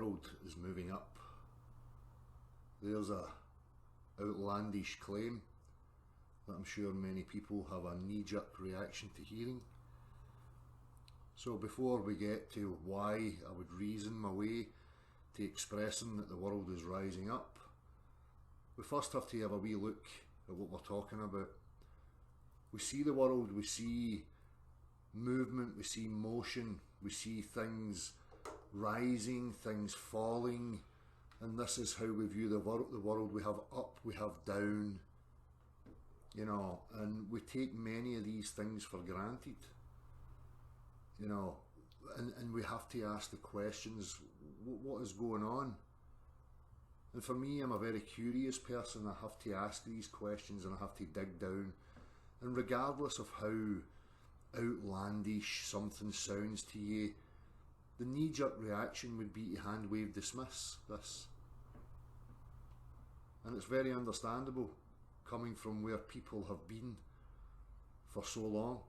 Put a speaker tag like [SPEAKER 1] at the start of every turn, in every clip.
[SPEAKER 1] world is moving up. There's a outlandish claim that I'm sure many people have a knee-jerk reaction to hearing. So before we get to why I would reason my way to expressing that the world is rising up, we first have to have a wee look at what we're talking about. We see the world, we see movement, we see motion, we see things rising, things falling, and this is how we view the world. We have up, we have down, you know, and we take many of these things for granted, you know, and we have to ask the questions, what is going on? And for me, I'm a very curious person. I have to ask these questions and I have to dig down, and regardless of how outlandish something sounds to you, the knee-jerk reaction would be to hand wave dismiss this. And it's very understandable, coming from where people have been for so long.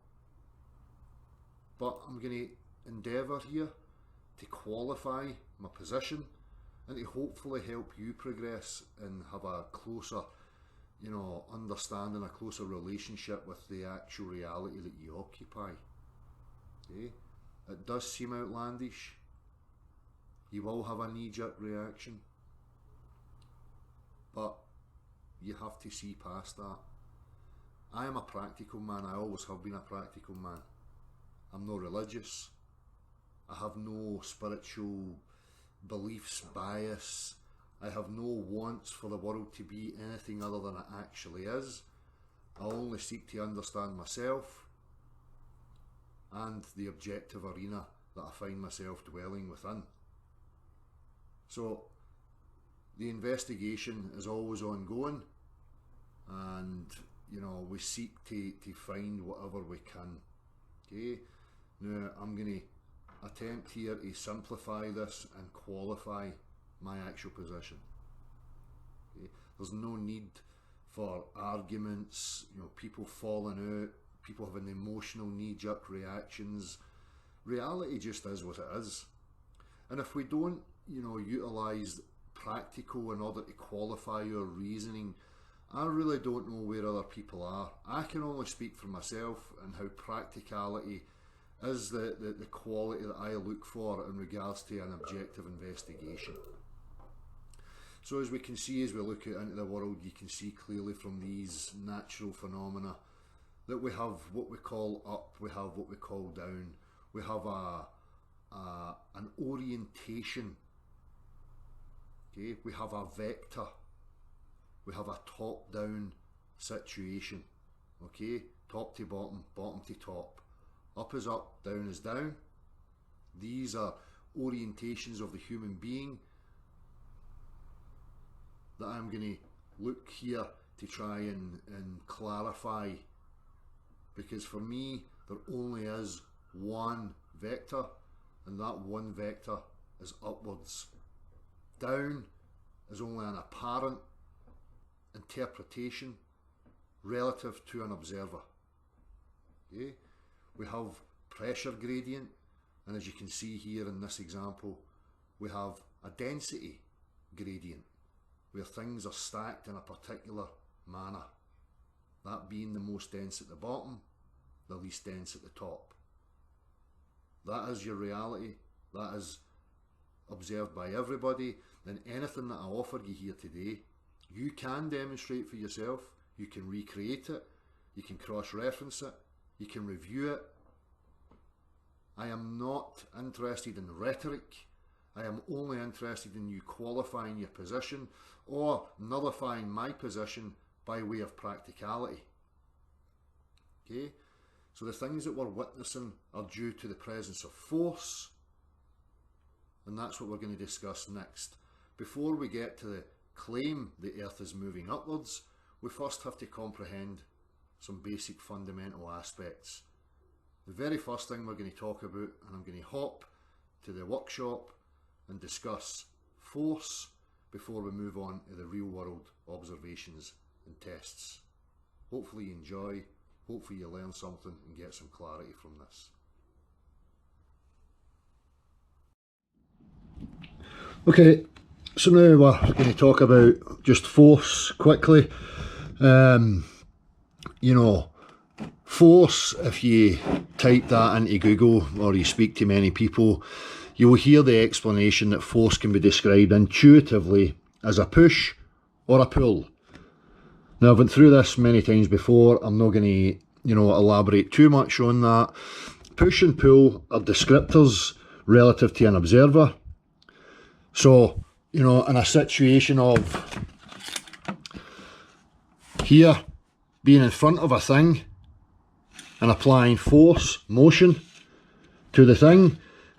[SPEAKER 1] But I'm going to endeavour here to qualify my position and to hopefully help you progress and have a closer, you know, understanding, a closer relationship with the actual reality that you occupy. Okay? It does seem outlandish. You will have a knee-jerk reaction, but you have to see past that. I am a practical man. I always have been a practical man. I'm no religious. I have no spiritual beliefs, bias. I have no wants for the world to be anything other than it actually is. I only seek to understand myself and the objective arena that I find myself dwelling within. So the investigation is always ongoing, and you know, we seek to find whatever we can. Okay, now I'm going to attempt here to simplify this and qualify my actual position. Okay? There's no need for arguments, you know, people falling out, people having emotional knee-jerk reactions. Reality just is what it is. And if we don't, you know, utilise practical in order to qualify our reasoning, I really don't know where other people are. I can only speak for myself and how practicality is the quality that I look for in regards to an objective investigation. So as we can see, as we look out into the world, you can see clearly from these natural phenomena that we have what we call up, we have what we call down, we have an orientation, okay? We have a vector, we have a top-down situation, okay? Top to bottom, bottom to top. Up is up, down is down. These are orientations of the human being that I'm going to look here to try and clarify, because for me there only is one vector, and that one vector is upwards. Down is only an apparent interpretation relative to an observer. Okay? We have pressure gradient, and as you can see here in this example, we have a density gradient where things are stacked in a particular manner, that being the most dense at the bottom, the least dense at the top. That is your reality, that is observed by everybody, and anything that I offer you here today, you can demonstrate for yourself, you can recreate it, you can cross-reference it, you can review it. I am not interested in rhetoric. I am only interested in you qualifying your position or nullifying my position by way of practicality. Okay? So the things that we're witnessing are due to the presence of force, and that's what we're going to discuss next. Before we get to the claim the Earth is moving upwards, we first have to comprehend some basic fundamental aspects. The very first thing we're going to talk about, and I'm going to hop to the workshop and discuss force before we move on to the real world observations and tests. Hopefully you enjoy, hopefully you learn something and get some clarity from this. Okay, so now we're going to talk about just force quickly. You know, force, if you type that into Google or you speak to many people, you will hear the explanation that force can be described intuitively as a push or a pull. Now, I've been through this many times before. I'm not going to, elaborate too much on that. Push and pull are descriptors relative to an observer. So, in a situation of here being in front of a thing and applying force, motion to the thing,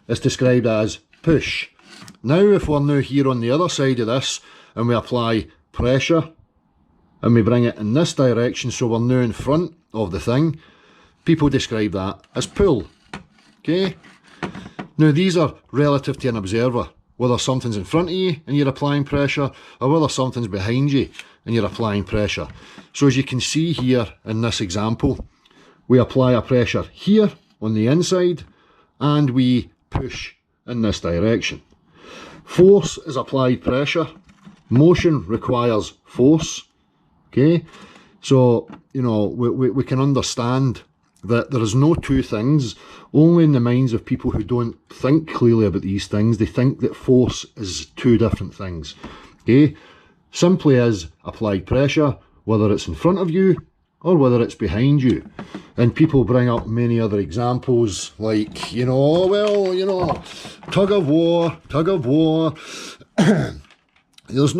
[SPEAKER 1] it's described as push. Now, if we're now here on the other side of this and we apply pressure and we bring it in this direction, so we're now in front of the thing, people describe that as pull. Okay? Now, these are relative to an observer, whether something's in front of you and you're applying pressure, or whether something's behind you and you're applying pressure. So as you can see here in this example, we apply a pressure here on the inside and we push in this direction. Force is applied pressure. Motion requires force. Okay? So, we can understand that there is no two things. Only in the minds of people who don't think clearly about these things, they think that force is two different things. Okay? Simply as applied pressure, whether it's in front of you or whether it's behind you. And people bring up many other examples like, tug of war. There's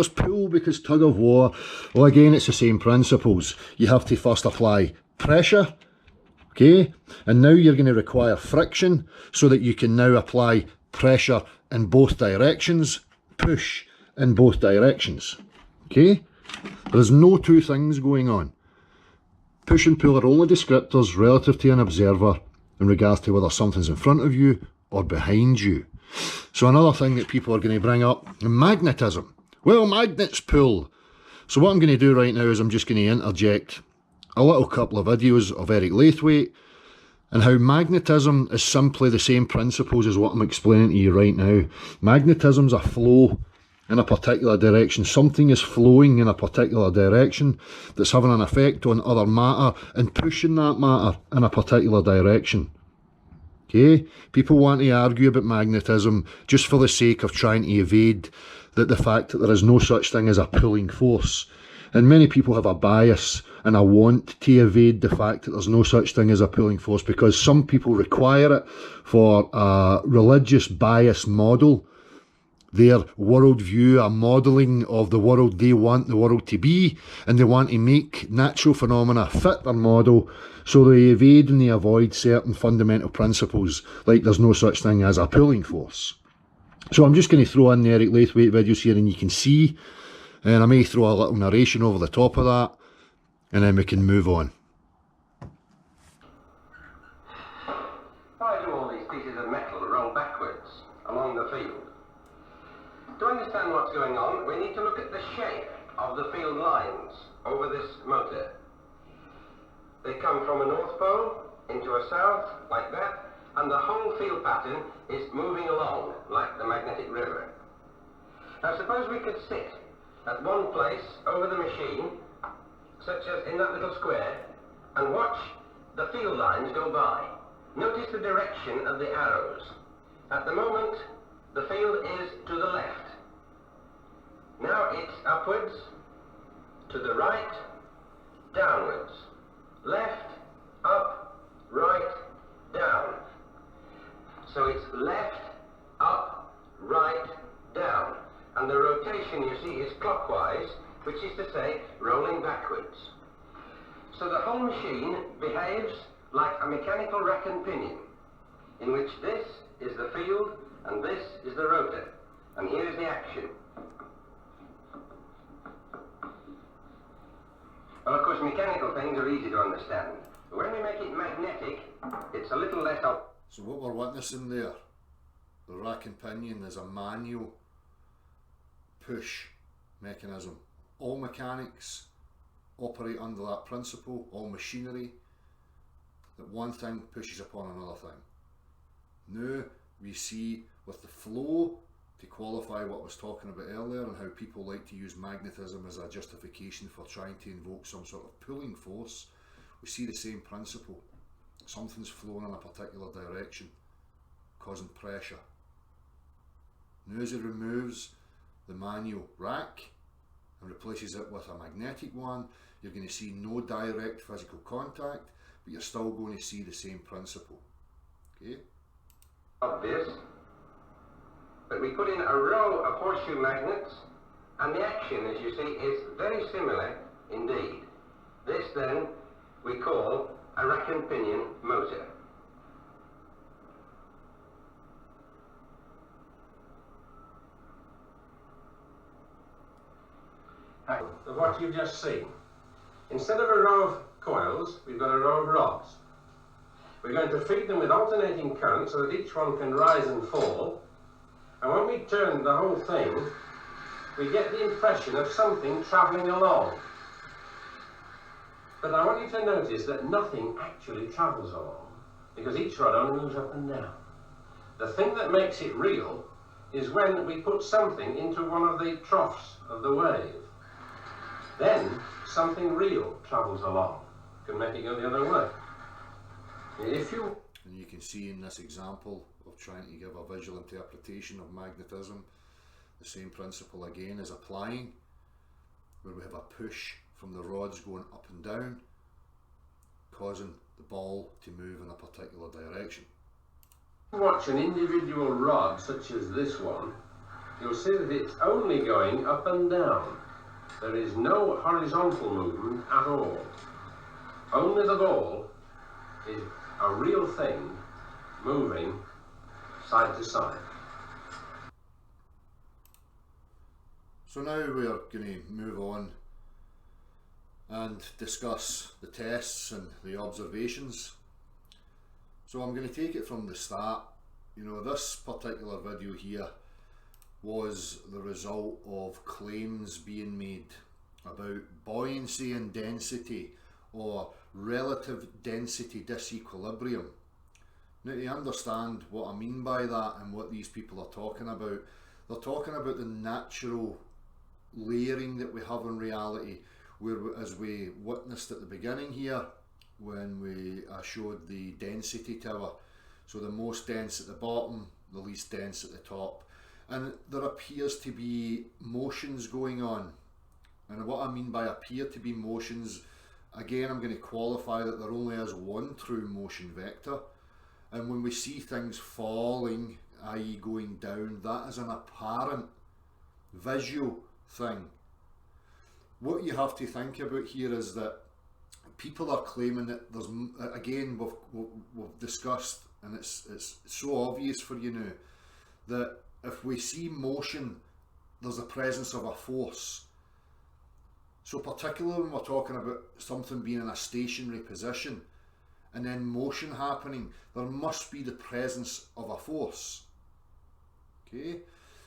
[SPEAKER 1] pull because tug of war. Well, again, it's the same principles. You have to first apply pressure. Okay, and now you're going to require friction so that you can now apply pressure in both directions, push in both directions. Okay, there's no two things going on. Push and pull are only descriptors relative to an observer in regards to whether something's in front of you or behind you. So another thing that people are going to bring up, magnetism. Well, magnets pull. So what I'm going to do right now is I'm just going to interject a little couple of videos of Eric Laithwaite and how magnetism is simply the same principles as what I'm explaining to you right now. Magnetism's a flow in a particular direction. Something is flowing in a particular direction that's having an effect on other matter and pushing that matter in a particular direction. Okay? People want to argue about magnetism just for the sake of trying to evade the fact that there is no such thing as a pulling force. And many people have a bias and a want to evade the fact that there's no such thing as a pulling force, because some people require it for a religious bias model, their worldview, a modelling of the world they want the world to be, and they want to make natural phenomena fit their model, so they evade and they avoid certain fundamental principles, like there's no such thing as a pulling force. So I'm just going to throw in the Eric Laithwaite videos here and you can see, and I may throw a little narration over the top of that, and then we can move on.
[SPEAKER 2] Why do all these pieces of metal roll backwards along the field? To understand what's going on, we need to look at the shape of the field lines over this motor. They come from a north pole into a south, like that, and the whole field pattern is moving along, like the magnetic river. Now suppose we could sit at one place over the machine, such as in that little square, and watch the field lines go by. Notice the direction of the arrows. At the moment, the field is to the left. Now it's upwards, to the right, downwards, left, up, right, down. So it's left, up, right, down. And the rotation you see is clockwise, which is to say rolling backwards. So the whole machine behaves like a mechanical rack and pinion, in which this is the field and this is the rotor. And here is the action. Well, of course, mechanical things are easy to understand. But when we make it magnetic, it's a little less up.
[SPEAKER 1] So what we're witnessing there, the rack and pinion, is a manual push mechanism. All mechanics operate under that principle, all machinery, that one thing pushes upon another thing. Now we see with the flow to qualify what I was talking about earlier and how people like to use magnetism as a justification for trying to invoke some sort of pulling force, we see the same principle. Something's flowing in a particular direction, causing pressure. Now as it removes the manual rack and replaces it with a magnetic one, you're going to see no direct physical contact, but you're still going to see the same principle. Okay?
[SPEAKER 2] Obvious, but we put in a row of horseshoe magnets, and the action, as you see, is very similar indeed. This then we call a rack and pinion motor. Of what you've just seen. Instead of a row of coils, we've got a row of rods. We're going to feed them with alternating current so that each one can rise and fall. And when we turn the whole thing, we get the impression of something travelling along. But I want you to notice that nothing actually travels along, because each rod only moves up and down. The thing that makes it real is when we put something into one of the troughs of the wave. Then something real travels along, can make it go the other way.
[SPEAKER 1] And you can see in this example of trying to give a visual interpretation of magnetism, the same principle again is applying, where we have a push from the rods going up and down, causing the ball to move in a particular direction.
[SPEAKER 2] Watch an individual rod such as this one, you'll see that it's only going up and down. There is no horizontal movement at all. Only the ball is a real thing moving side to side.
[SPEAKER 1] So now we are going to move on and discuss the tests and the observations. So I'm going to take it from the start. You know, this particular video here was the result of claims being made about buoyancy and density, or relative density disequilibrium. Now, to understand what I mean by that and what these people are talking about, they're talking about the natural layering that we have in reality, where, as we witnessed at the beginning here when we showed the density tower, so the most dense at the bottom, the least dense at the top, and there appears to be motions going on. And what I mean by appear to be motions, again, I'm going to qualify that there only is one true motion vector, and when we see things falling, i.e. going down, that is an apparent visual thing. What you have to think about here is that people are claiming that there's, again, we've discussed, and it's so obvious for you now, that if we see motion, there's a presence of a force. So particularly when we're talking about something being in a stationary position and then motion happening, there must be the presence of a force. Okay,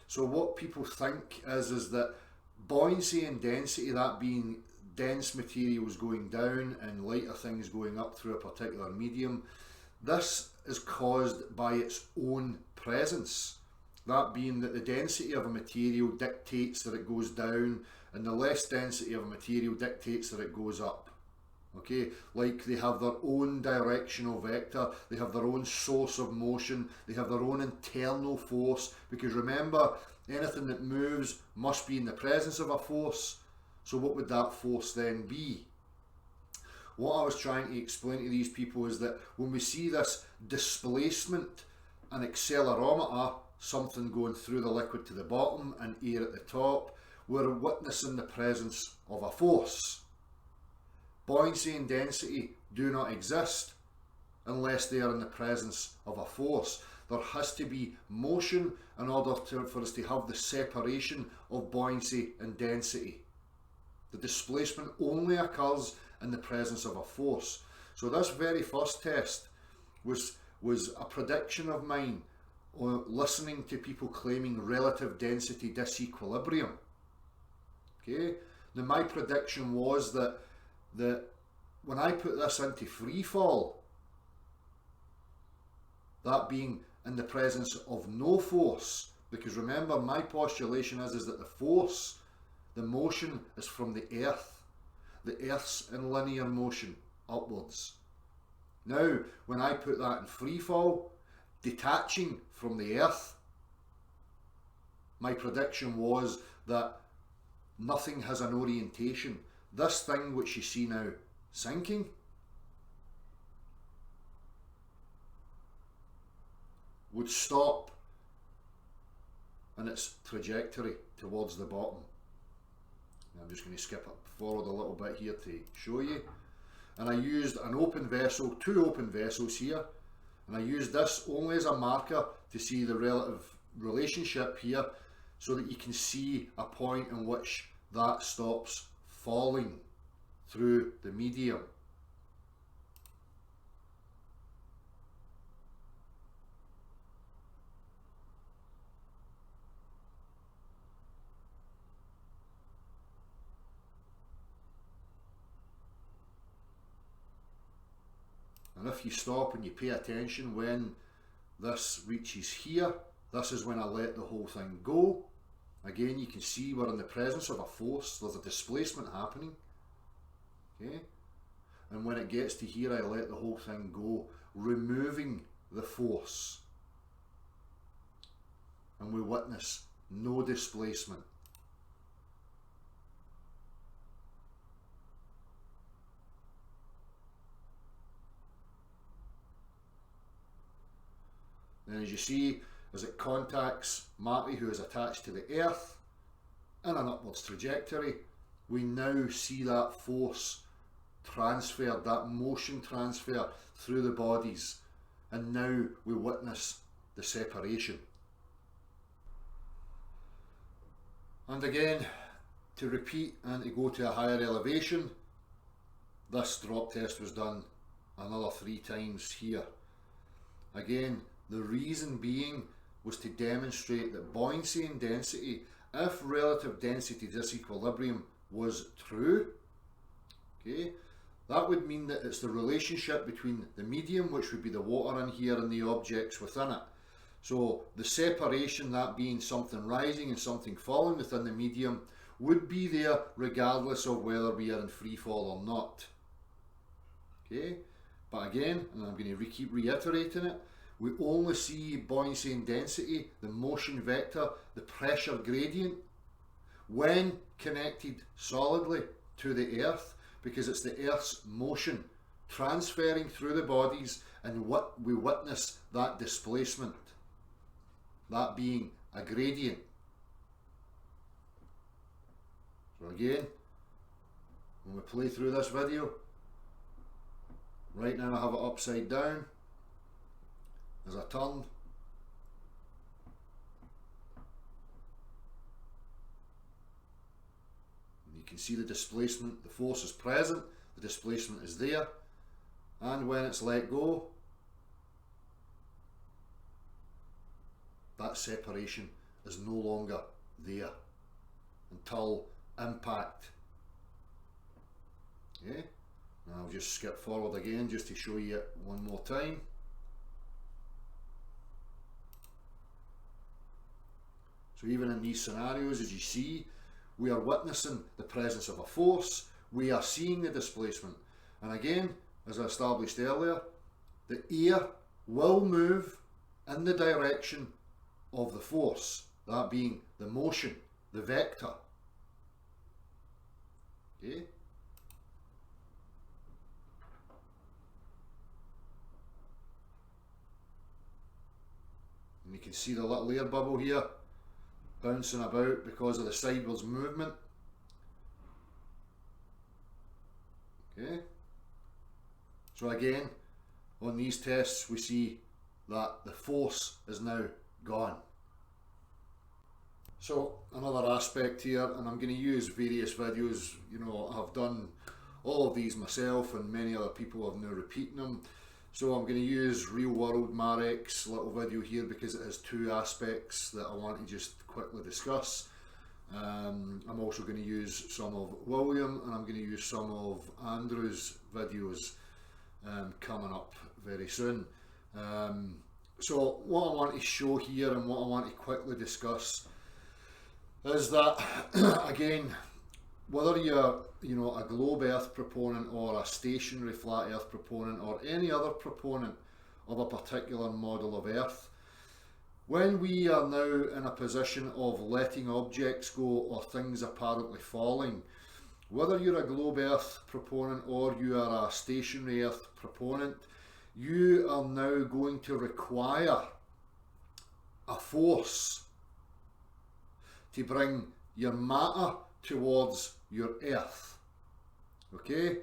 [SPEAKER 1] so what people think is that buoyancy and density, that being dense materials going down and lighter things going up through a particular medium, this is caused by its own presence. That being that the density of a material dictates that it goes down, and the less density of a material dictates that it goes up. Okay, like they have their own directional vector, they have their own source of motion, they have their own internal force, because remember, anything that moves must be in the presence of a force. So what would that force then be? What I was trying to explain to these people is that when we see this displacement and accelerometer, something going through the liquid to the bottom and air at the top, we're witnessing the presence of a force. Buoyancy and density do not exist unless they are in the presence of a force. There has to be motion in order for us to have the separation of buoyancy and density. The displacement only occurs in the presence of a force. So this very first test was a prediction of mine, listening to people claiming relative density disequilibrium. Okay, now my prediction was that when I put this into freefall, that being in the presence of no force, because remember, my postulation is that the force, the motion, is from the earth. The earth's in linear motion upwards. Now, when I put that in free fall, detaching from the earth, my prediction was that nothing has an orientation. This thing which you see now sinking, would stop in its trajectory towards the bottom. I'm just going to skip it forward a little bit here to show you. And I used an open vessel, two open vessels here, and I used this only as a marker to see the relative relationship here, so that you can see a point in which that stops falling through the medium. And if you stop and you pay attention when this reaches here, this is when I let the whole thing go. Again, you can see we're in the presence of a force, there's a displacement happening. Okay? And when it gets to here, I let the whole thing go, removing the force. And we witness no displacement. Then as you see, as it contacts Marty, who is attached to the earth, in an upwards trajectory, we now see that force transferred, that motion transfer through the bodies, and now we witness the separation. And again, to repeat and to go to a higher elevation, this drop test was done another 3 times here. Again, the reason being was to demonstrate that buoyancy and density, if relative density disequilibrium was true, okay, that would mean that it's the relationship between the medium, which would be the water in here, and the objects within it. So the separation, that being something rising and something falling within the medium, would be there regardless of whether we are in free fall or not. Okay, but again, and I'm going to keep reiterating it, we only see buoyancy and density, the motion vector, the pressure gradient, when connected solidly to the earth, because it's the earth's motion transferring through the bodies, and what we witness that displacement, that being a gradient. So again, when we play through this video, right now I have it upside down. As I turn, you can see the displacement, the force is present, the displacement is there, and when it's let go, that separation is no longer there until impact. Okay, now I'll just skip forward again just to show you it one more time. So even in these scenarios, as you see, we are witnessing the presence of a force, we are seeing the displacement. And again, as I established earlier, the air will move in the direction of the force, that being the motion, the vector. Okay? And you can see the little air bubble here bouncing about because of the sideways movement. Okay, so again, on these tests we see that the force is now gone. So another aspect here, and I'm going to use various videos, you know, I've done all of these myself and many other people have now repeating them. So I'm going to use real world Marek's little video here because it has 2 aspects that I want to just quickly discuss. I'm also going to use some of William, and I'm going to use some of Andrew's videos coming up very soon. So what I want to show here and what I want to quickly discuss is that again, whether you're a globe earth proponent or a stationary flat earth proponent or any other proponent of a particular model of earth, when we are now in a position of letting objects go or things apparently falling, whether you're a globe earth proponent or you are a stationary earth proponent, you are now going to require a force to bring your matter towards your earth. Okay?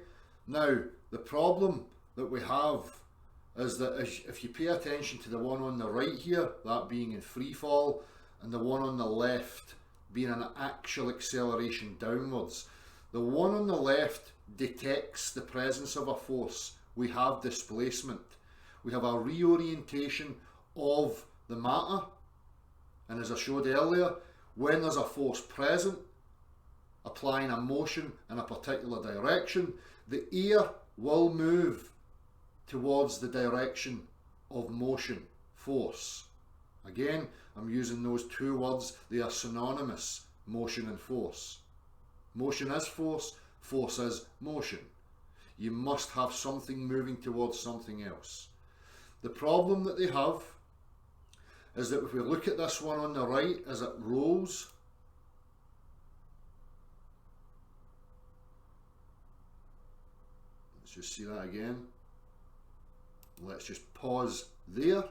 [SPEAKER 1] Now, the problem that we have is that if you pay attention to the one on the right here, that being in freefall, and the one on the left being an actual acceleration downwards, the one on the left detects the presence of a force. We have displacement. We have a reorientation of the matter, and as I showed earlier, when there's a force present applying a motion in a particular direction, the air will move towards the direction of motion, force. Again, I'm using those two words, they are synonymous, motion and force. Motion is force, force is motion. You must have something moving towards something else. The problem that they have is that if we look at this one on the right as it rolls, let's just see that again. Let's just pause there.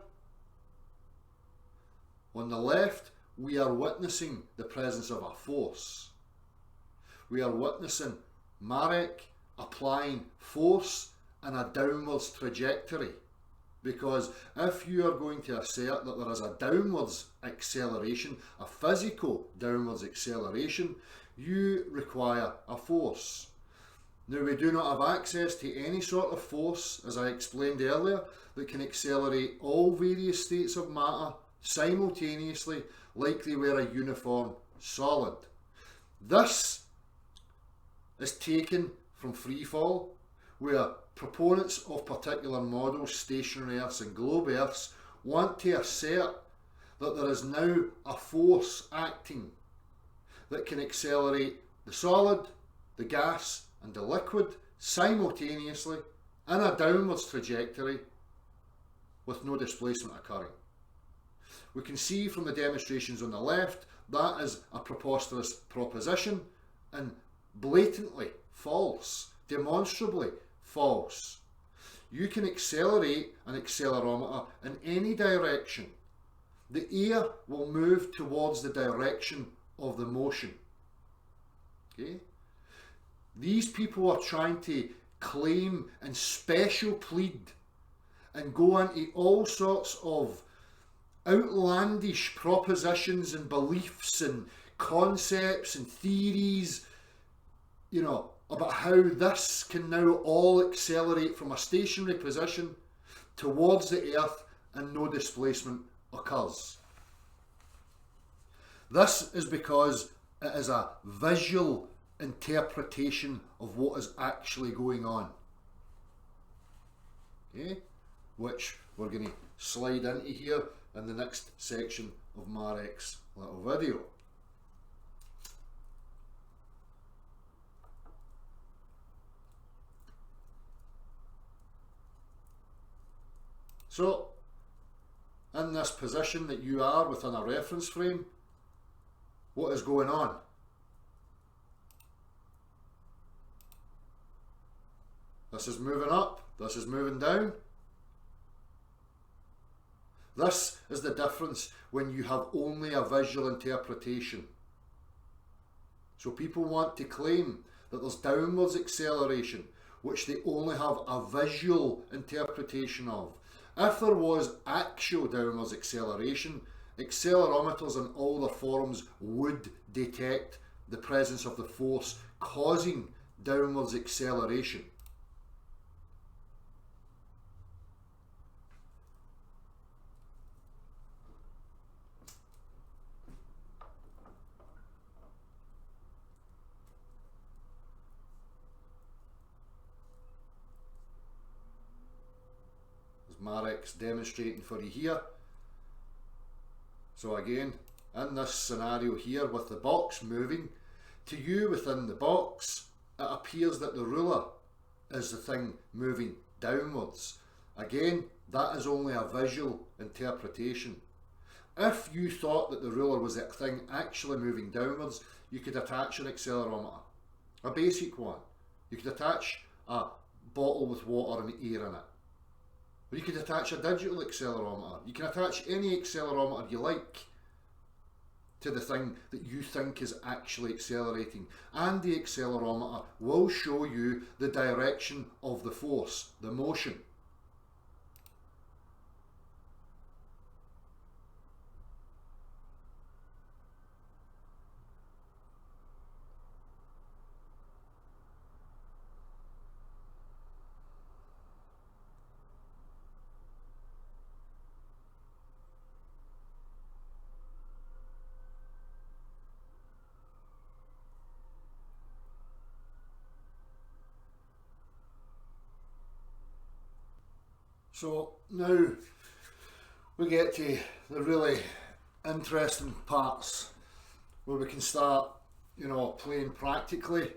[SPEAKER 1] On the left, we are witnessing the presence of a force. We are witnessing Marek applying force in a downwards trajectory. Because if you are going to assert that there is a downwards acceleration, a physical downwards acceleration, you require a force. Now, we do not have access to any sort of force, as I explained earlier, that can accelerate all various states of matter simultaneously like they were a uniform solid. This is taken from freefall, where proponents of particular models, stationary earths and globe earths, want to assert that there is now a force acting that can accelerate the solid, the gas and the liquid simultaneously in a downwards trajectory with no displacement occurring. We can see from the demonstrations on the left that is a preposterous proposition and blatantly false, demonstrably false. You can accelerate an accelerometer in any direction. The air will move towards the direction of the motion. Okay? These people are trying to claim and special plead and go into all sorts of outlandish propositions and beliefs and concepts and theories, about how this can now all accelerate from a stationary position towards the earth and no displacement occurs. This is because it is a visual interpretation of what is actually going on. Okay? Which we're going to slide into here in the next section of Marek's little video. So, in this position that you are within a reference frame, what is going on? This is moving up, this is moving down. This is the difference when you have only a visual interpretation. So people want to claim that there's downwards acceleration, which they only have a visual interpretation of. If there was actual downwards acceleration, accelerometers in all their forms would detect the presence of the force causing downwards acceleration. Marek's demonstrating for you here. So again, in this scenario here with the box moving, to you within the box, it appears that the ruler is the thing moving downwards. Again, that is only a visual interpretation. If you thought that the ruler was that thing actually moving downwards, you could attach an accelerometer, a basic one. You could attach a bottle with water and air in it. Or you could attach a digital accelerometer. You can attach any accelerometer you like to the thing that you think is actually accelerating. And the accelerometer will show you the direction of the force, the motion. So now we get to the really interesting parts where we can start, playing practically.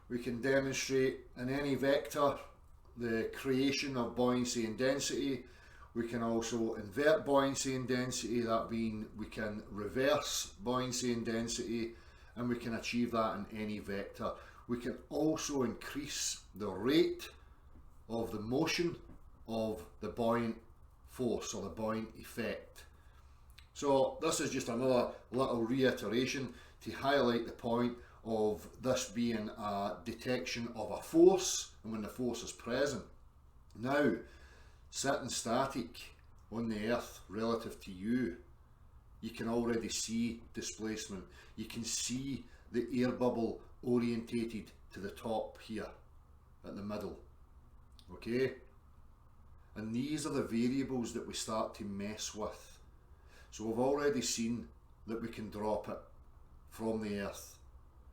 [SPEAKER 1] We can demonstrate in any vector the creation of buoyancy and density. We can also invert buoyancy and density, that being we can reverse buoyancy and density, and we can achieve that in any vector. We can also increase the rate of the motion of the buoyant force or the buoyant effect. So this is just another little reiteration to highlight the point of this being a detection of a force, and when the force is present. Now, sitting static on the earth relative to you, you can already see displacement. You can see the air bubble orientated to the top here at the middle. Okay? And these are the variables that we start to mess with. So we've already seen that we can drop it from the earth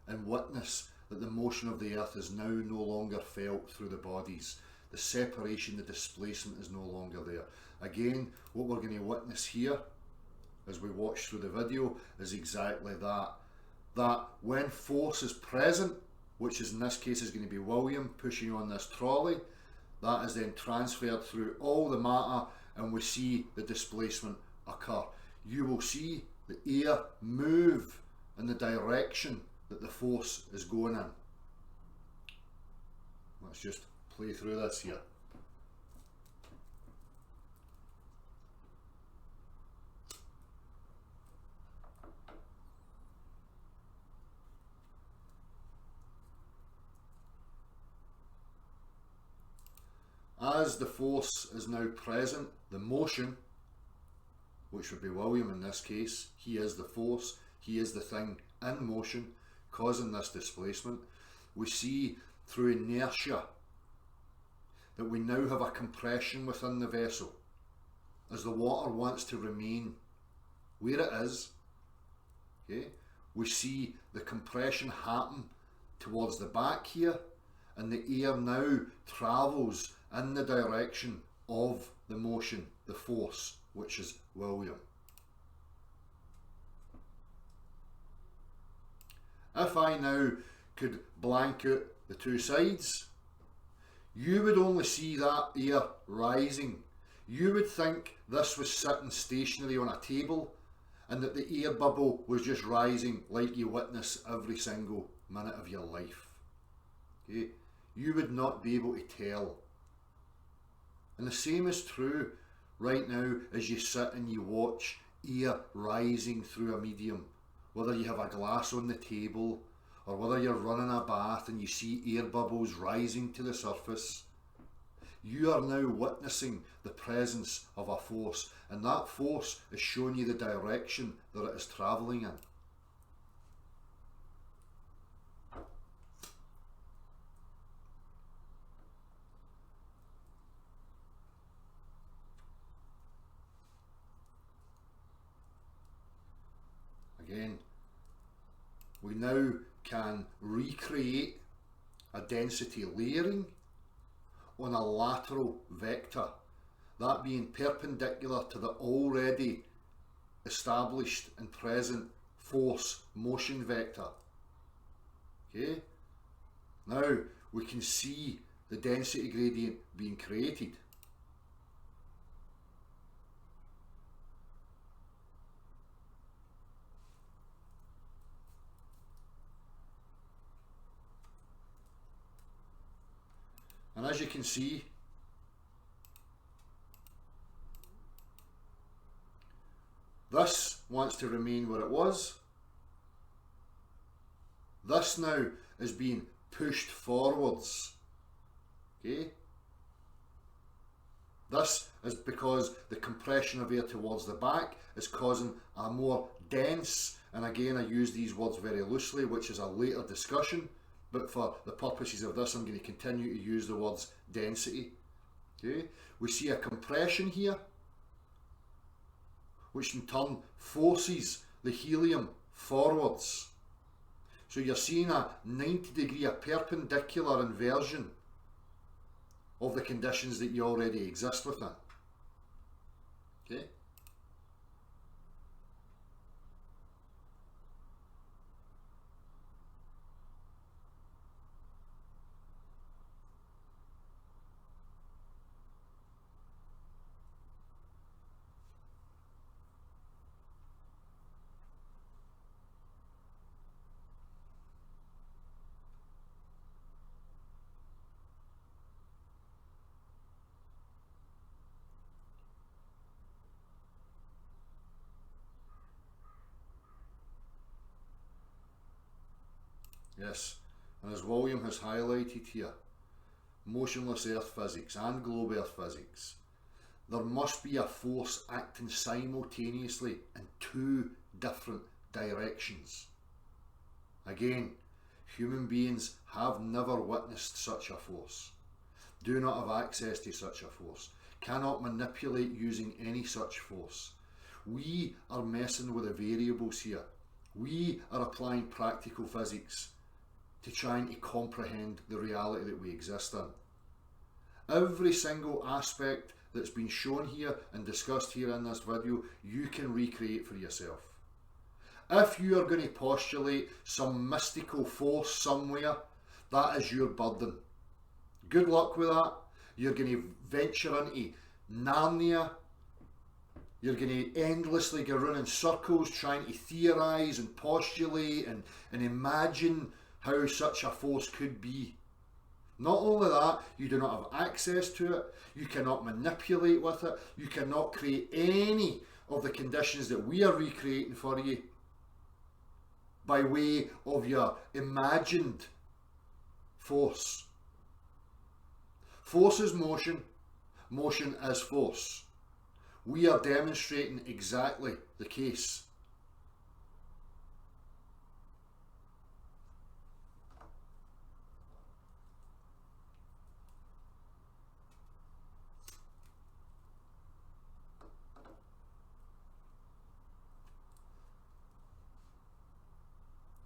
[SPEAKER 1] and witness that the motion of the earth is now no longer felt through the bodies. The separation, the displacement is no longer there. Again, what we're going to witness here as we watch through the video is exactly that. That when force is present, which is in this case is going to be William pushing on this trolley, that is then transferred through all the matter and we see the displacement occur. You will see the air move in the direction that the force is going in. Let's just play through this here. As the force is now present, the motion, which would be William in this case, he is the force, he is the thing in motion causing this displacement. We see through inertia that we now have a compression within the vessel as the water wants to remain where it is. Okay? We see the compression happen towards the back here, and the air now travels in the direction of the motion, the force, which is William. If I now could blank out the two sides, you would only see that air rising. You would think this was sitting stationary on a table and that the air bubble was just rising like you witness every single minute of your life. Okay? You would not be able to tell. And the same is true right now as you sit and you watch air rising through a medium. Whether you have a glass on the table or whether you're running a bath and you see air bubbles rising to the surface, you are now witnessing the presence of a force, and that force is showing you the direction that it is travelling in. Again, we now can recreate a density layering on a lateral vector. that being perpendicular to the already established and present force motion vector. Okay, now we can see the density gradient being created. And as you can see, this wants to remain where it was. This now is being pushed forwards. Okay? This is because the compression of air towards the back is causing a more dense, and again I use these words very loosely, which is a later discussion, but for the purposes of this I'm going to continue to use the words density. Okay? We see a compression here, which in turn forces the helium forwards. So you're seeing a 90-degree, a perpendicular inversion of the conditions that you already exist within. Okay? Yes, and as William has highlighted here, motionless earth physics and globe earth physics, there must be a force acting simultaneously in two different directions. Again, human beings have never witnessed such a force, do not have access to such a force, cannot manipulate using any such force. We are messing with the variables here. We are applying practical physics to trying to comprehend the reality that we exist in. Every single aspect that's been shown here and discussed here in this video, you can recreate for yourself. If you are going to postulate some mystical force somewhere, that is your burden. Good luck with that. You're going to venture into Narnia. You're going to endlessly go around in circles trying to theorise and postulate and imagine how such a force could be. Not only that, you do not have access to it, you cannot manipulate with it, you cannot create any of the conditions that we are recreating for you by way of your imagined force. Force is motion, motion is force. We are demonstrating exactly the case.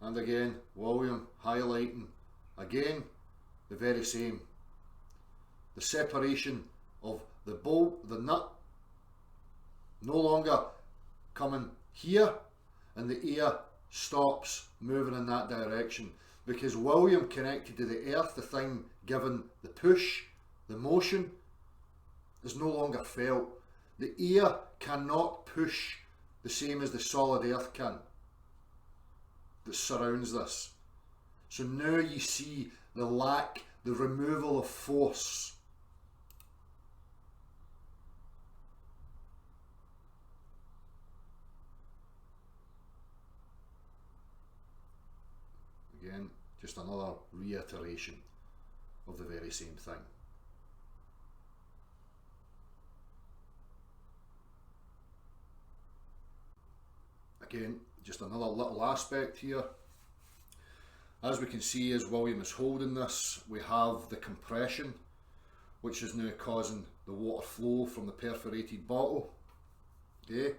[SPEAKER 1] And again, William highlighting again the very same. The separation of the bolt, the nut, no longer coming here, and the air stops moving in that direction because William connected to the earth, the thing given the push, the motion, is no longer felt. The air cannot push the same as the solid earth can that surrounds this. So now you see the lack, the removal of force. Again, just another reiteration of the very same thing. Again, just another little aspect here. As we can see, as William is holding this, we have the compression, which is now causing the water flow from the perforated bottle. Okay,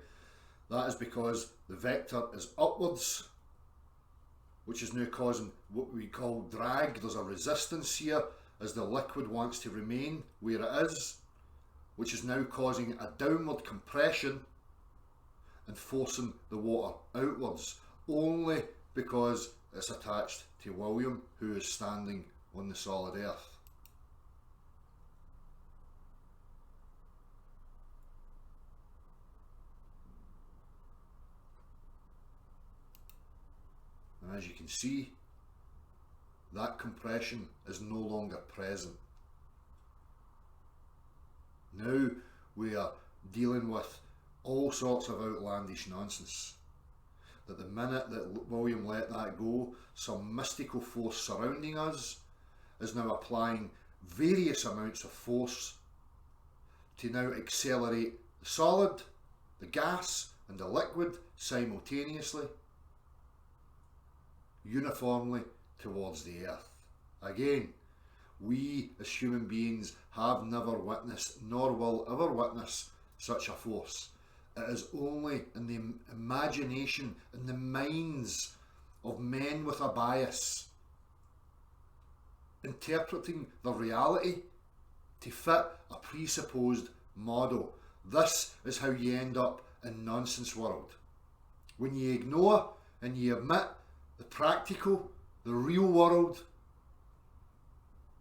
[SPEAKER 1] that is because the vector is upwards, which is now causing what we call drag. There's a resistance here as the liquid wants to remain where it is. which is now causing a downward compression and forcing the water outwards, only because it's attached to William, who is standing on the solid earth. And as you can see, that compression is no longer present. Now we are dealing with all sorts of outlandish nonsense. That the minute that William let that go, some mystical force surrounding us is now applying various amounts of force to now accelerate the solid, the gas and the liquid simultaneously, uniformly towards the earth. Again, we as human beings have never witnessed, nor will ever witness, such a force. It is only in the imagination, in the minds of men with a bias, interpreting the reality to fit a presupposed model. This is how you end up in nonsense world. When you ignore and you omit the practical, the real world,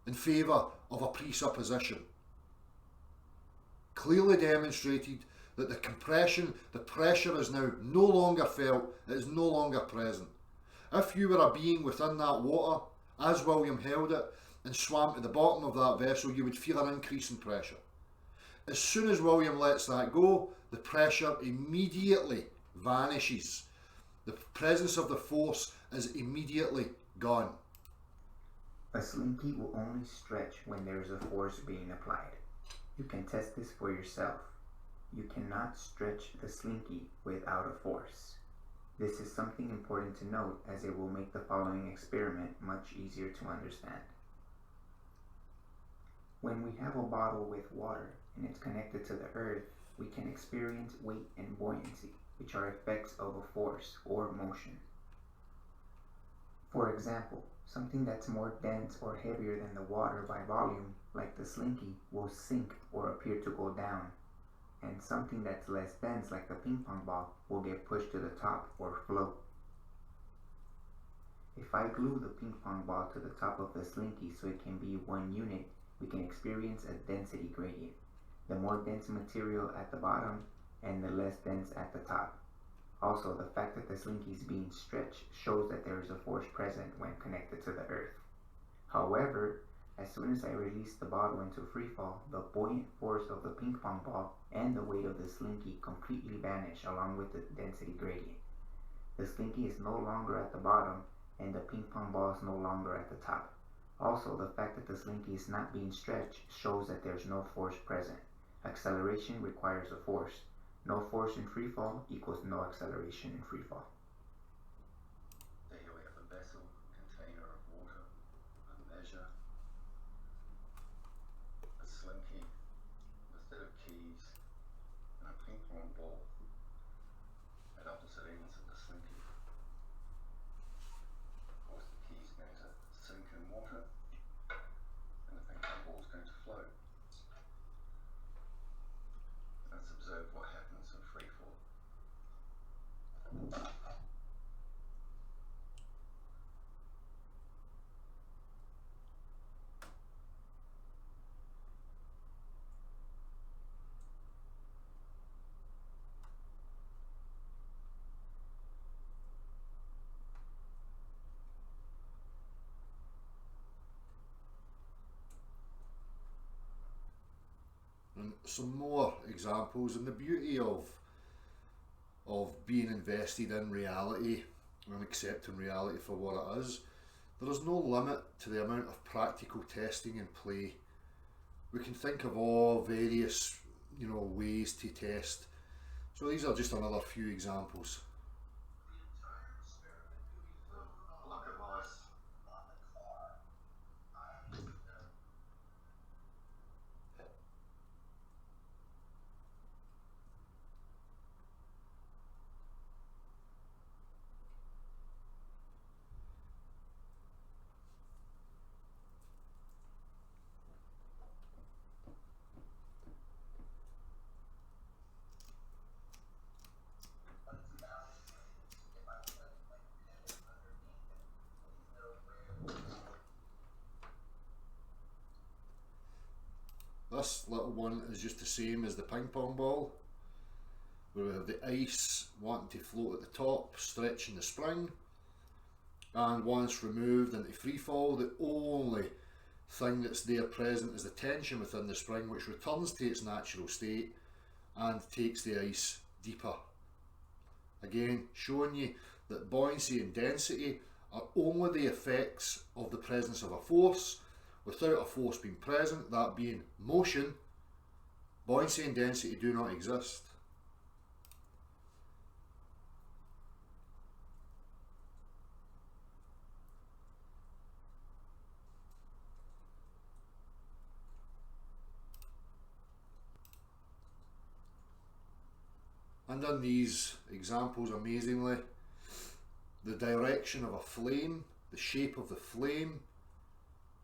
[SPEAKER 1] in favour of a presupposition. Clearly demonstrated that the compression, the pressure is now no longer felt, it is no longer present. If you were a being within that water, as William held it, and swam to the bottom of that vessel, you would feel an increase in pressure. As soon as William lets that go, the pressure immediately vanishes. The presence of the force is immediately gone.
[SPEAKER 3] A slinky will only stretch when there is a force being applied. You can test this for yourself. You cannot stretch the slinky without a force. This is something important to note, as it will make the following experiment much easier to understand. When we have a bottle with water and it's connected to the earth, we can experience weight and buoyancy, which are effects of a force or motion. For example, something that's more dense or heavier than the water by volume, like the slinky, will sink or appear to go down, and something that's less dense, like the ping pong ball, will get pushed to the top or float. If I glue the ping pong ball to the top of the slinky so it can be one unit, we can experience a density gradient. The more dense material at the bottom and the less dense at the top. Also, the fact that the slinky is being stretched shows that there is a force present when connected to the earth. However, as soon as I release the bottle into freefall, the buoyant force of the ping pong ball and the weight of the slinky completely vanish along with the density gradient. The slinky is no longer at the bottom and the ping pong ball is no longer at the top. Also, the fact that the slinky is not being stretched shows that there is no force present. Acceleration requires a force. No force in freefall equals no acceleration in freefall.
[SPEAKER 4] So here we have a vessel, container of water, a measure, a slinky, a set of keys, and a ping pong ball at opposite ends of the slinky. Of course, the key is going to sink in water, and the ping pong ball is going to float. Let's observe what happens in freefall.
[SPEAKER 1] And some more examples, and the beauty of being invested in reality and accepting reality for what it is, there is no limit to the amount of practical testing and play. We can think of all various, ways to test. So these are just another few examples.
[SPEAKER 4] Look at this.
[SPEAKER 1] this little one is just the same as the ping pong ball, where we have the ice wanting to float at the top, stretching the spring, and once removed into free fall, the only thing that's there present is the tension within the spring, which returns to its natural state and takes the ice deeper. Again, showing you that buoyancy and density are only the effects of the presence of a force. Without a force being present, that being motion, buoyancy and density do not exist. And in these examples, amazingly, the direction of a flame, the shape of the flame,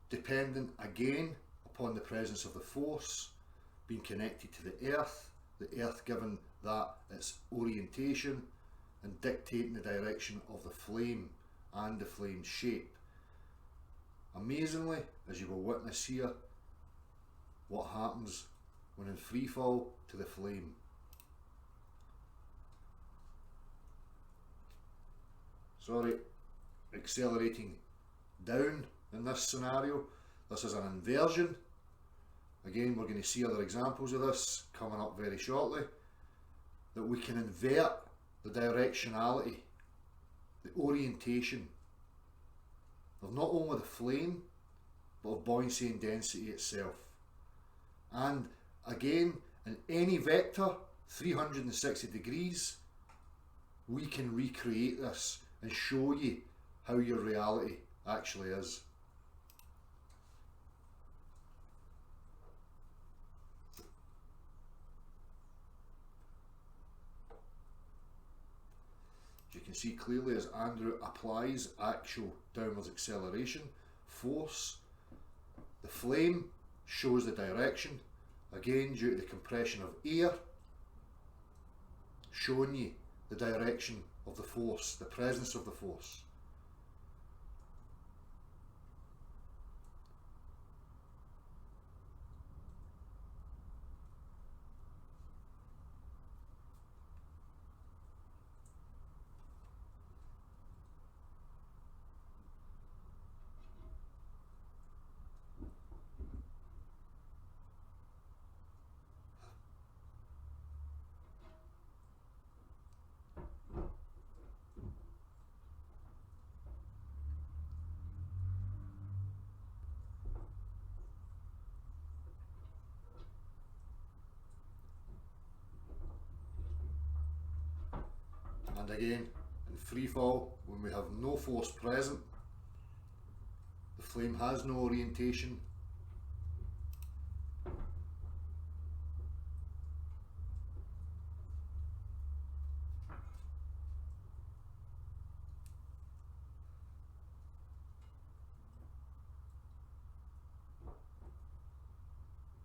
[SPEAKER 1] dependent again upon the presence of the force, being connected to the earth given that its orientation and dictating the direction of the flame and the flame's shape. Amazingly, as you will witness here, what happens when in free fall to the flame. Sorry, accelerating down in this scenario. This is an inversion. Again, we're going to see other examples of this coming up very shortly, that we can invert the directionality, the orientation of not only the flame, but of buoyancy and density itself. And again, in any vector, 360 degrees, we can recreate this and show you how your reality actually is. As you can see clearly, as Andrew applies actual downwards acceleration, force, the flame shows the direction, again due to the compression of air, showing you the direction of the force, the presence of the force. And again, in free fall, when we have no force present, the flame has no orientation.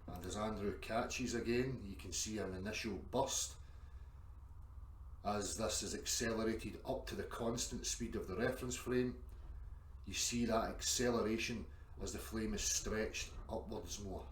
[SPEAKER 1] And as Andrew catches again, you can see an initial burst as this is accelerated up to the constant speed of the reference frame. You see that acceleration as the flame is stretched upwards more.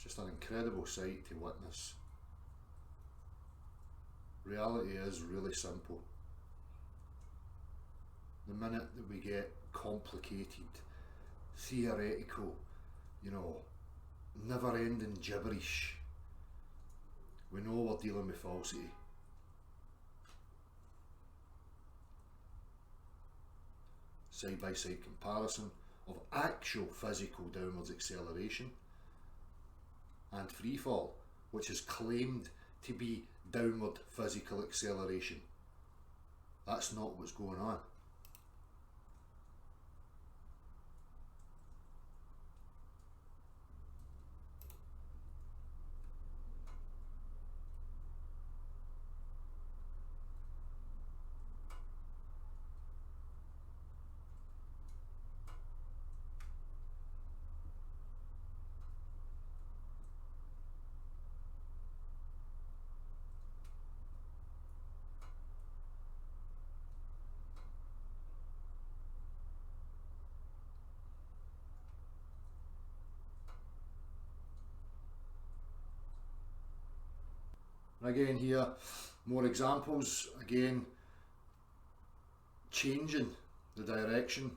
[SPEAKER 1] It's just an incredible sight to witness. Reality is really simple. The minute that we get complicated, theoretical, never-ending gibberish, we know we're dealing with falsity. Side-by-side comparison of actual physical downwards acceleration and freefall, which is claimed to be downward physical acceleration. That's not what's going on. And again here, more examples, again changing the direction,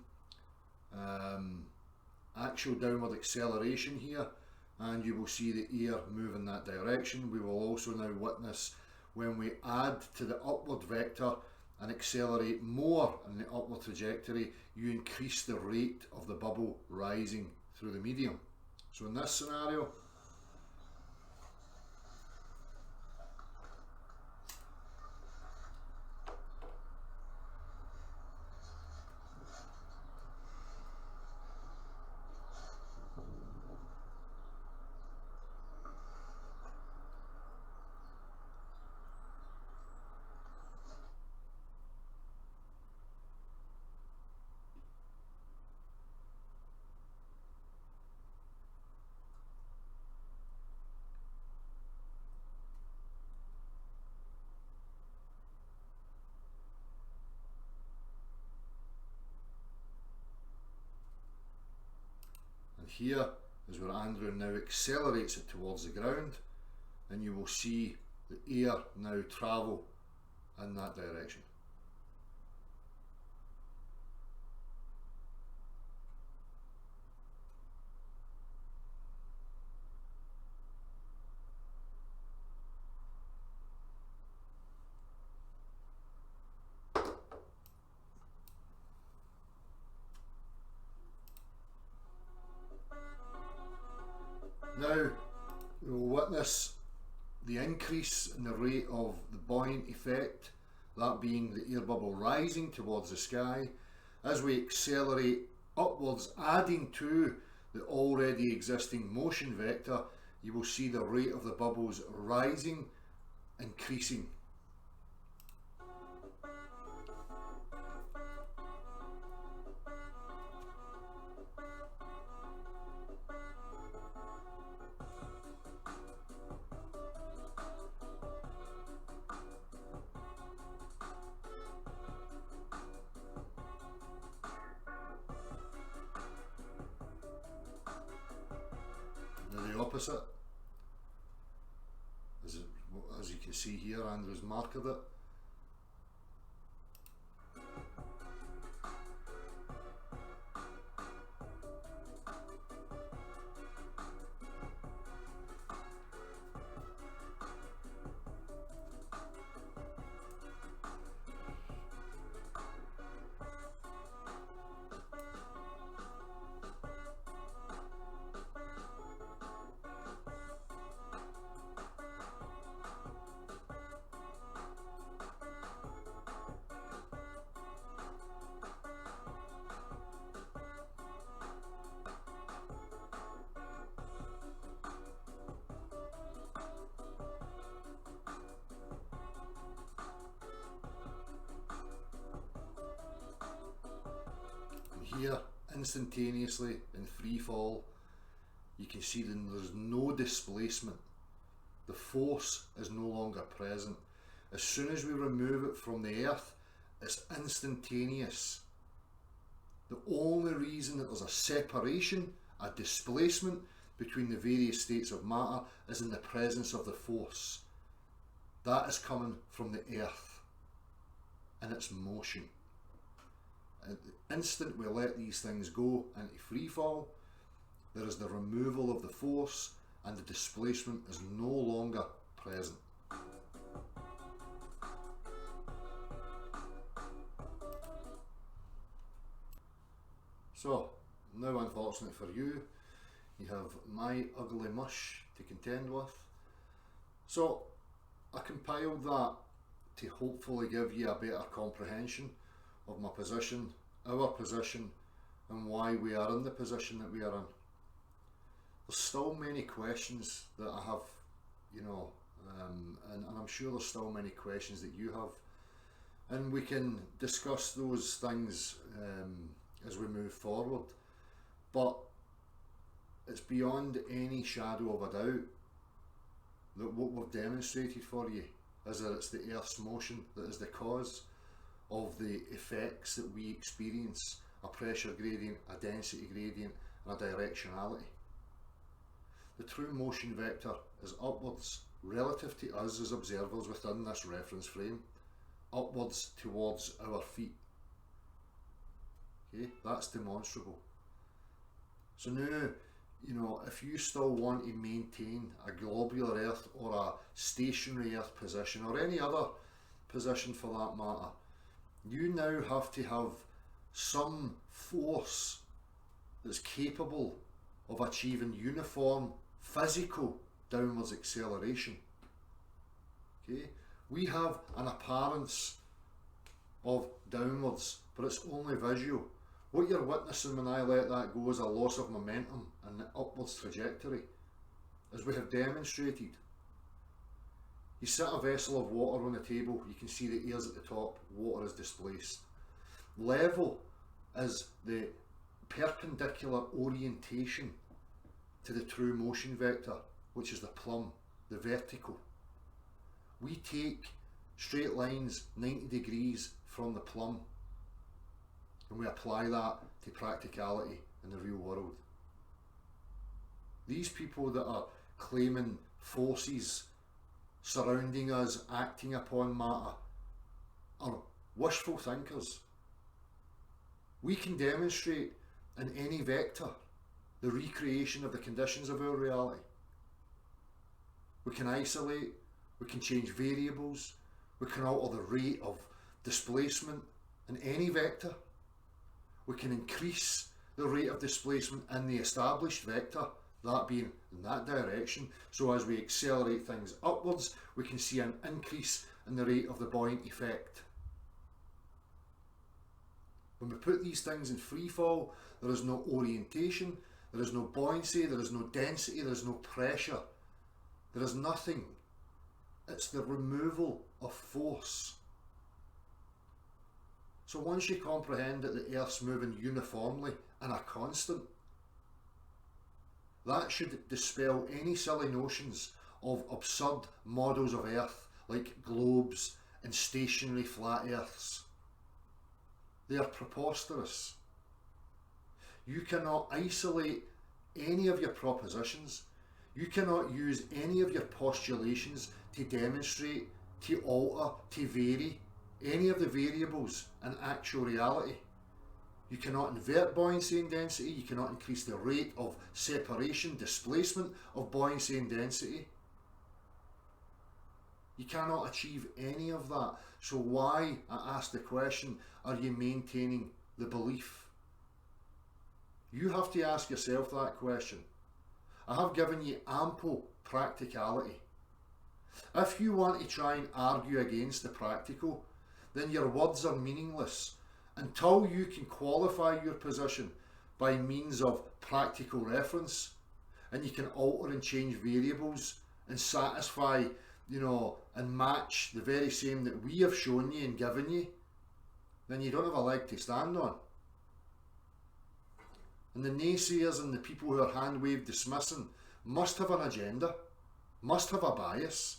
[SPEAKER 1] actual downward acceleration here, and you will see the air move in that direction. We will also now witness when we add to the upward vector and accelerate more in the upward trajectory, you increase the rate of the bubble rising through the medium. So in this scenario, and here is where Andrew now accelerates it towards the ground, and you will see the air now travel in that direction. Now we will witness the increase in the rate of the buoyant effect, that being the air bubble rising towards the sky. As we accelerate upwards, adding to the already existing motion vector, you will see the rate of the bubbles rising, increasing. The opposite, as you can see here, Andrew's marked it. Here, instantaneously in Freefall, you can see that there's no displacement. The force is no longer present. As soon as we remove it from the earth, it's instantaneous. The only reason that there's a separation, a displacement between the various states of matter is in the presence of the force. That is coming from the earth in its motion. At the instant we let these things go into freefall, there is the removal of the force and the displacement is no longer present. So, now unfortunately for you, you have my ugly mush to contend with. So, I compiled that to hopefully give you a better comprehension of my position, our position, and why we are in the position that we are in. There's still many questions that I have, and I'm sure there's still many questions that you have, and we can discuss those things as we move forward. But it's beyond any shadow of a doubt that what we've demonstrated for you is that it's the Earth's motion that is the cause of the effects that we experience: a pressure gradient, a density gradient, and a directionality. The true motion vector is upwards relative to us as observers within this reference frame, upwards towards our feet. Okay, that's demonstrable. So now, if you still want to maintain a globular Earth or a stationary Earth position, or any other position for that matter, you now have to have some force that's capable of achieving uniform physical downwards acceleration. Okay, we have an appearance of downwards, but it's only visual. What you're witnessing when I let that go is a loss of momentum and the upwards trajectory, as we have demonstrated. You set a vessel of water on the table, you can see the air's at the top, water is displaced. Level is the perpendicular orientation to the true motion vector, which is the plumb, the vertical. We take straight lines 90 degrees from the plumb, and we apply that to practicality in the real world. These people that are claiming forces surrounding us, acting upon matter, are wishful thinkers. We can demonstrate in any vector the recreation of the conditions of our reality. We can isolate, we can change variables, we can alter the rate of displacement in any vector. We can increase the rate of displacement in the established vector, that being in that direction. So as we accelerate things upwards, we can see an increase in the rate of the buoyant effect. When we put these things in free fall, there is no orientation, there is no buoyancy, there is no density, there is no pressure. There is nothing. It's the removal of force. So once you comprehend that the Earth's moving uniformly and a constant, that should dispel any silly notions of absurd models of Earth like globes and stationary flat Earths. They are preposterous. You cannot isolate any of your propositions. You cannot use any of your postulations to demonstrate, to alter, to vary any of the variables in actual reality. You cannot invert buoyancy and density, you cannot increase the rate of separation, displacement of buoyancy and density. You cannot achieve any of that. So why, I ask the question, are you maintaining the belief? You have to ask yourself that question. I have given you ample practicality. If you want to try and argue against the practical, then your words are meaningless until you can qualify your position by means of practical reference, and you can alter and change variables and satisfy, and match the very same that we have shown you and given you, then you don't have a leg to stand on. And the naysayers and the people who are hand-wave dismissing must have an agenda, must have a bias.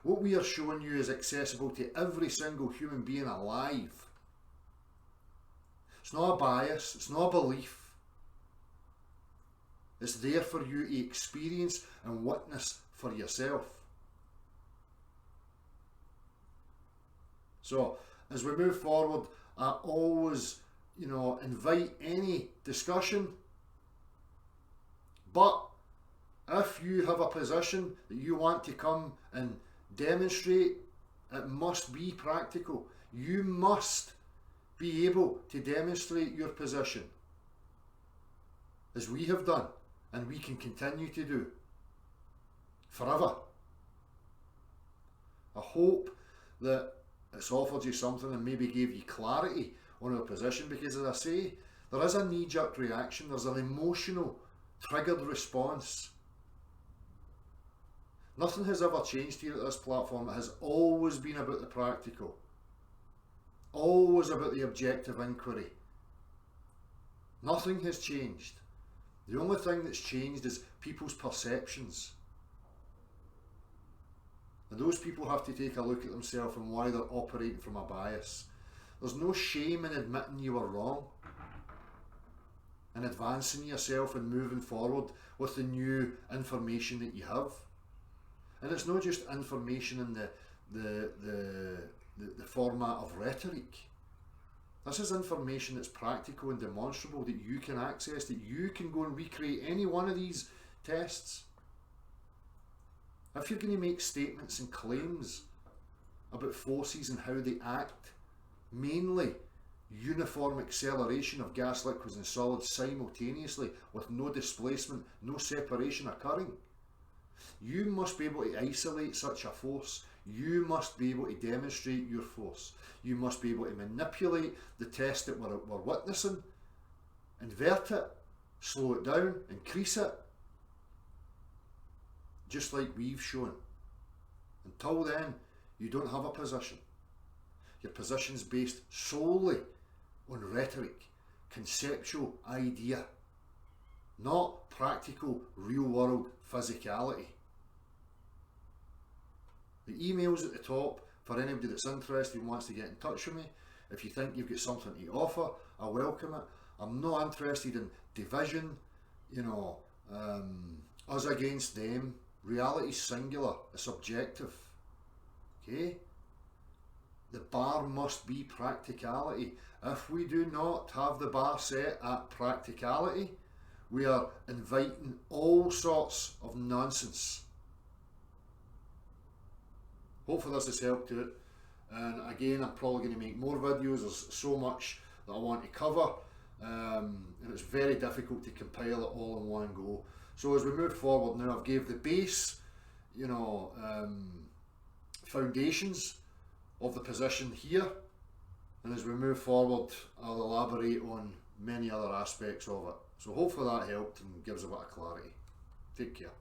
[SPEAKER 1] What we are showing you is accessible to every single human being alive. It's not a bias, it's not a belief. It's there for you to experience and witness for yourself. So, as we move forward, I always, invite any discussion. But if you have a position that you want to come and demonstrate, it must be practical. You must be able to demonstrate your position, as we have done and we can continue to do forever. I hope that it's offered you something and maybe gave you clarity on our position, because as I say, there is a knee-jerk reaction, there's an emotional triggered response. Nothing has ever changed here at this platform. It has always been about the practical, always about the objective inquiry. Nothing has changed. The only thing that's changed is people's perceptions. And those people have to take a look at themselves and why they're operating from a bias. There's no shame in admitting you were wrong, and advancing yourself and moving forward with the new information that you have. And it's not just information in the format of rhetoric. This is information that's practical and demonstrable, that you can access, that you can go and recreate any one of these tests. If you're going to make statements and claims about forces and how they act, mainly uniform acceleration of gas, liquids and solids simultaneously with no displacement, no separation occurring, you must be able to isolate such a force. You must be able to demonstrate your force. You must be able to manipulate the test that we're witnessing, invert it, slow it down, increase it, just like we've shown. Until then, you don't have a position. Your position's based solely on rhetoric, conceptual idea, not practical, real-world physicality. The email's at the top for anybody that's interested and wants to get in touch with me. If you think you've got something to offer, I welcome it. I'm not interested in division, us against them. Reality's singular, it's objective. Okay? The bar must be practicality. If we do not have the bar set at practicality, we are inviting all sorts of nonsense. Hopefully this has helped to it. And again, I'm probably going to make more videos. There's so much that I want to cover, and it's very difficult to compile it all in one go. So as we move forward now, I've gave the base, foundations of the position here, and as we move forward, I'll elaborate on many other aspects of it. So hopefully that helped and gives a bit of clarity. Take care.